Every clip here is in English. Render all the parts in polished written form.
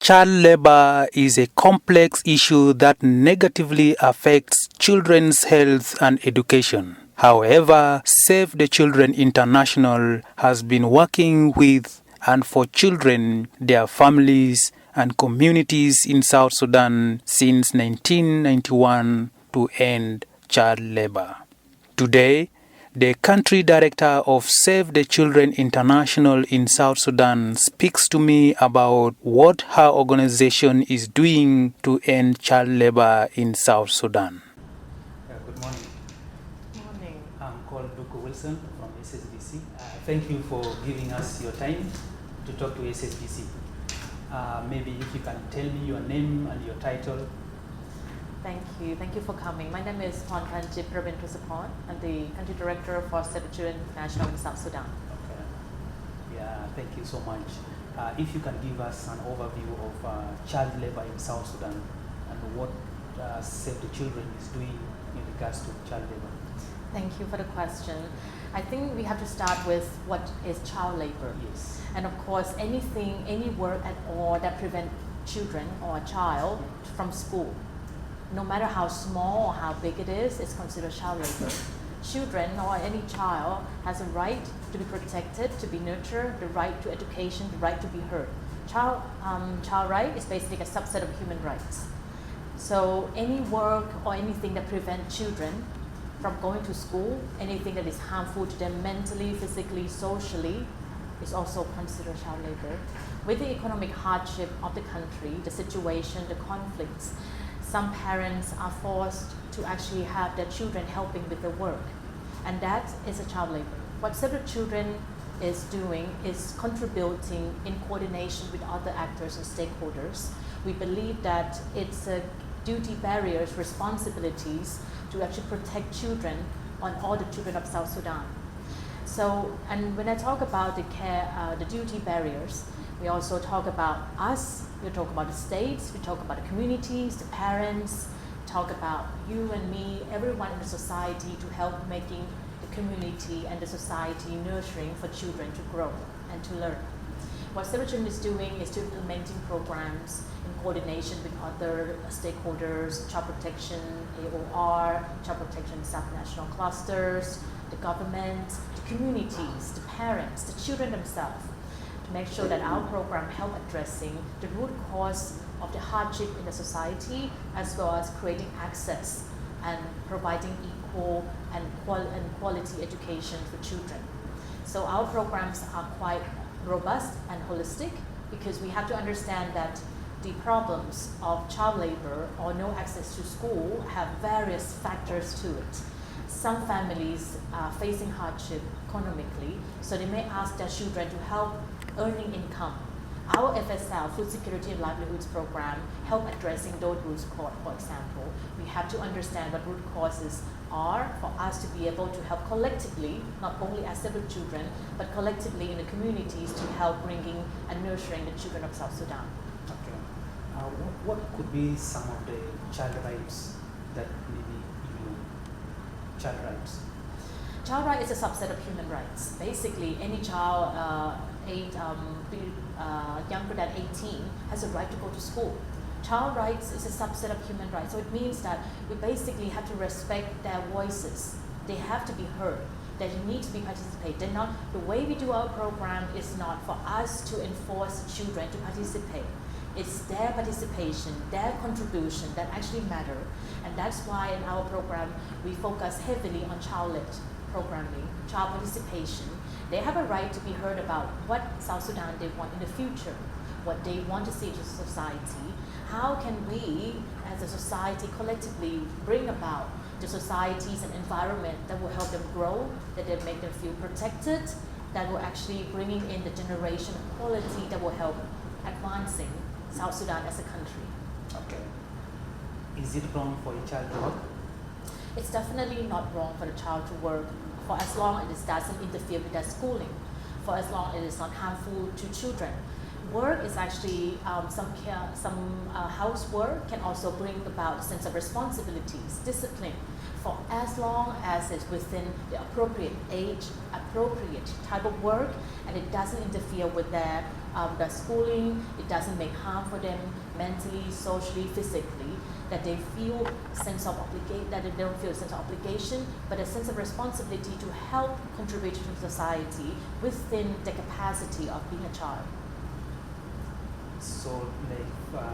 Child labor is a complex issue that negatively affects children's health and education. However, Save the Children International has been working with and for children, their families, and communities in South Sudan since 1991 to end child labor. Today, the country director of Save the Children International in South Sudan speaks to me about what her organization is doing to end child labor in South Sudan. Good morning. Good morning. I'm called Duku Wilson from SSBC. Thank you for giving us your time to talk to SSBC. Maybe if you can tell me your name and your title. Thank you for coming. My name is Ponkanjip Pravin-Tusapon. I'm the country director for Save the Children International in South Sudan. Okay. Yeah, thank you so much. If you can give us an overview of child labor in South Sudan and what Save the Children is doing in regards to child labor. Thank you for the question. I think we have to start with what is child labor. Yes. And of course, any work at all that prevents children or a child from school, no matter how small or how big it is considered child labor. Children or any child has a right to be protected, to be nurtured, the right to education, the right to be heard. Child right is basically a subset of human rights. So any work or anything that prevents children from going to school, anything that is harmful to them mentally, physically, socially, is also considered child labor. With the economic hardship of the country, the situation, the conflicts, some parents are forced to actually have their children helping with the work, and that is a child labor. What Save the Children is doing is contributing in coordination with other actors and stakeholders. We believe that it's a duty, barriers, responsibilities to actually protect children on all the children of South Sudan. So, and when I talk about the duty barriers, we also talk about us, we talk about the states, we talk about the communities, the parents, talk about you and me, everyone in the society to help making the community and the society nurturing for children to grow and to learn. What Save the Children is doing is to implementing programs in coordination with other stakeholders, child protection, AOR, child protection subnational clusters, the government, the communities, the parents, the children themselves, to make sure that our program help addressing the root cause of the hardship in the society, as well as creating access and providing equal and quality education for children. So our programs are quite robust and holistic, because we have to understand that the problems of child labor or no access to school have various factors to it. Some families are facing hardship economically, so they may ask their children to help earning income. Our FSL, Food Security and Livelihoods Program, help addressing those root causes. For example, we have to understand what root causes are for us to be able to help collectively, not only as Save the Children, but collectively in the communities to help bringing and nurturing the children of South Sudan. Okay. What could be some of the child rights that maybe you know? Child rights. Child right is a subset of human rights. Basically, any child younger than 18 has a right to go to school. Child rights is a subset of human rights, so it means that we basically have to respect their voices. They have to be heard. They need to be participated. The way we do our program is not for us to enforce children to participate. It's their participation, their contribution that actually matter. And that's why in our program, we focus heavily on child-led programming, child participation. They have a right to be heard about what South Sudan they want in the future, what they want to see in society. How can we, as a society, collectively bring about the societies and environment that will help them grow, that will make them feel protected, that will actually bringing in the generation of quality that will help advancing South Sudan as a country. Okay. Is it wrong for a child to work? It's definitely not wrong for the child to work, for as long as it doesn't interfere with their schooling, for as long as it is not harmful to children. Work is actually some housework can also bring about a sense of responsibilities, discipline, for as long as it's within the appropriate age, appropriate type of work, and it doesn't interfere with their schooling, it doesn't make harm for them mentally, socially, physically, that they feel sense of that they don't feel a sense of obligation, but a sense of responsibility to help contribute to society within the capacity of being a child. So, like,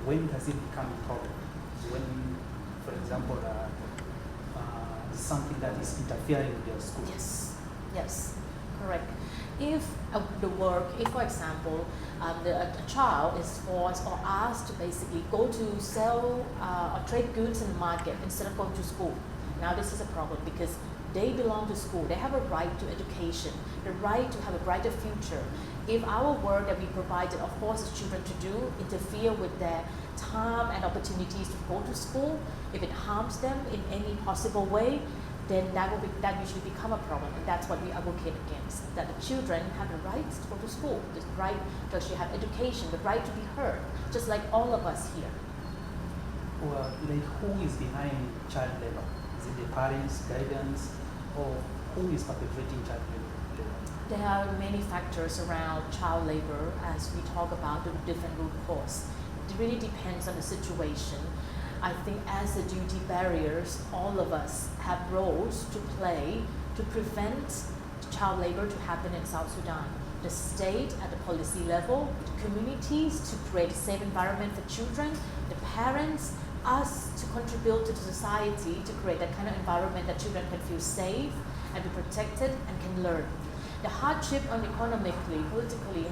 when does it become a problem? When, for example, something that is interfering with your school? Yes, correct. If if for example, a child is forced or asked to basically go to sell or trade goods in the market instead of going to school, now this is a problem because they belong to school. They have a right to education, the right to have a brighter future. If our work that we provided or forces children to do interfere with their time and opportunities to go to school, if it harms them in any possible way, then that usually become a problem, and that's what we advocate against. That the children have the right to go to school, the right to actually have education, the right to be heard, just like all of us here. Well, like, who is behind child labor? Is it the parents' guidance, or who is perpetrating child labor? There are many factors around child labor as we talk about the different root cause. It really depends on the situation. I think as the duty barriers, all of us have roles to play to prevent child labor to happen in South Sudan. The state at the policy level, the communities to create a safe environment for children, the parents, us to contribute to the society to create that kind of environment that children can feel safe and be protected and can learn. The hardship on economically, politically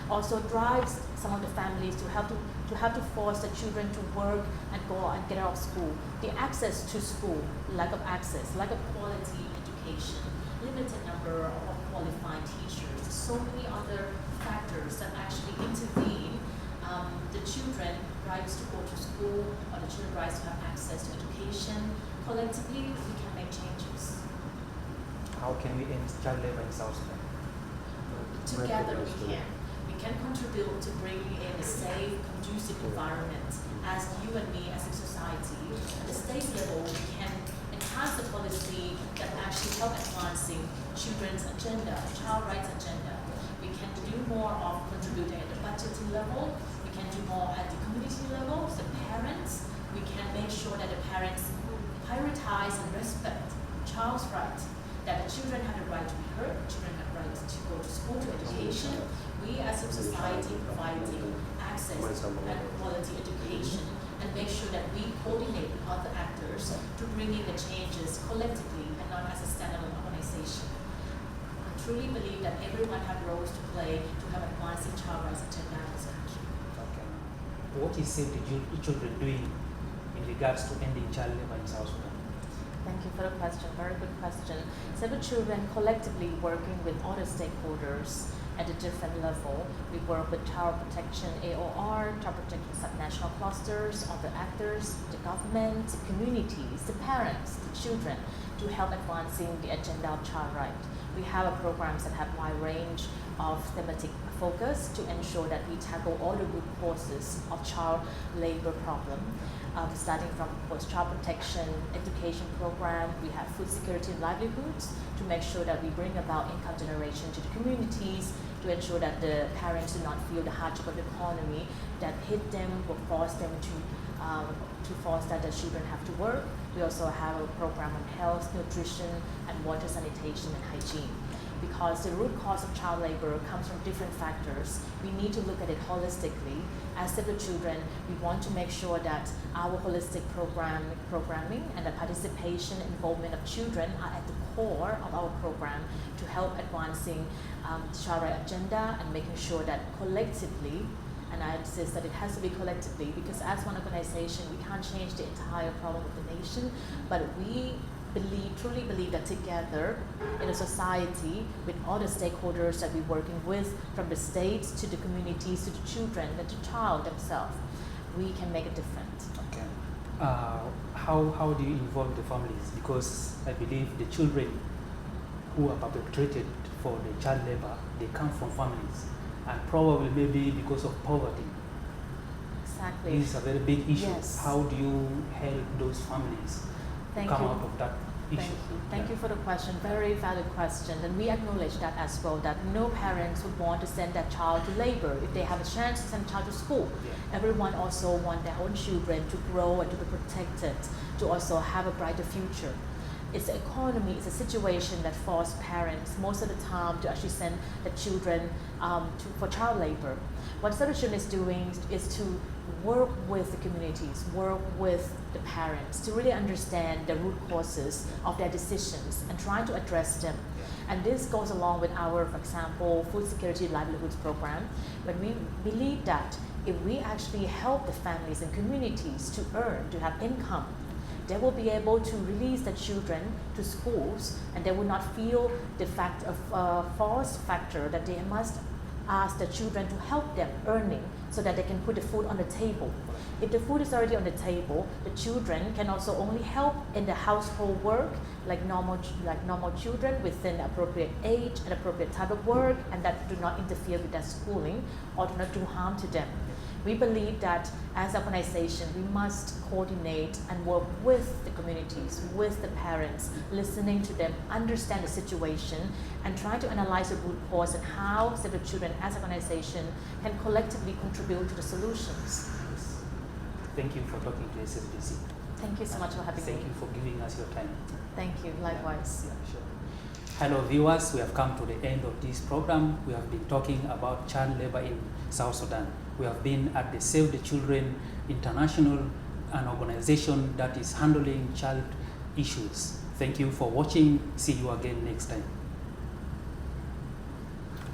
also drives some of the families to have to force the children to work and go and get out of school. The access to school, lack of access, lack of quality education, limited number of qualified teachers, so many other factors that actually intervene the children rights to go to school or the children rights to have access to education. Collectively, we can make changes. How can we end child labor in South Sudan? Together we can. We can contribute to bringing in a safe, conducive environment as you and me as a society. At the state level, we can enhance the policy that actually help advancing children's agenda, child rights agenda. We can do more of contributing at the budgeting level. We can do more at the community level, the parents. We can make sure that the parents prioritize and respect child's rights, that the children have the right to be heard, children have the right to go to school, to education. We as a society providing access and quality education and make sure that we coordinate with other actors to bring in the changes collectively and not as a standalone organization. I truly believe that everyone has roles to play to have advancing child rights agenda in this country. Okay. What is Save the Children doing in regards to ending child labor in South Sudan? Thank you for the question. Very good question. Save the Children collectively working with other stakeholders at a different level. We work with child protection AOR, child protection subnational clusters, other actors, the government, the communities, the parents, the children, to help advancing the agenda of child rights. We have programs that have wide range of thematic focus to ensure that we tackle all the root causes of child labor problem. Starting from child protection education program, we have food security and livelihoods to make sure that we bring about income generation to the communities, to ensure that the parents do not feel the hardship of the economy that hit them or force them to force that the children have to work. We also have a program on health, nutrition, and water sanitation and hygiene. Because the root cause of child labor comes from different factors, we need to look at it holistically. As Save the Children, we want to make sure that our holistic programming and the participation and involvement of children are at the core of our program to help advancing the child right agenda and making sure that collectively, and I insist that it has to be collectively, because as one organization, we can't change the entire problem of the nation, but we truly believe that together in a society with all the stakeholders that we're working with, from the states to the communities to the children and the child themselves, we can make a difference. Okay. How do you involve the families? Because I believe the children who are perpetrated for the child labor, they come from families, and probably maybe because of poverty. Exactly. This is a very big issue. Yes. How do you help those families Thank come you. out of that issue? Thank you for the question. Very valid question. And we acknowledge that as well, that no parents would want to send their child to labor if they have a chance to send a child to school. Yeah. Everyone also want their own children to grow and to be protected, to also have a brighter future. It's the economy, it's a situation that forces parents most of the time to actually send the children for child labor. What solution is doing is to work with the communities, work with the parents to really understand the root causes of their decisions and try to address them. And this goes along with our, for example, food security livelihoods program, but we believe that if we actually help the families and communities to earn, to have income, they will be able to release the children to schools, and they will not feel the fact of false factor that they must ask the children to help them earning so that they can put the food on the table. If the food is already on the table, the children can also only help in the household work like normal children within appropriate age and appropriate type of work, and that do not interfere with their schooling or do not do harm to them. We believe that as an organization, we must coordinate and work with the communities, with the parents, listening to them, understand the situation, and try to analyze the root cause and how Save the Children as an organization can collectively contribute to the solutions. Thank you for talking to SSBC. Thank you so much for having me. Thank you for giving us your time. Thank you, likewise. Yeah, sure. Hello viewers, we have come to the end of this program. We have been talking about child labor in South Sudan. We have been at the Save the Children International, an organization that is handling child issues. Thank you for watching. See you again next time.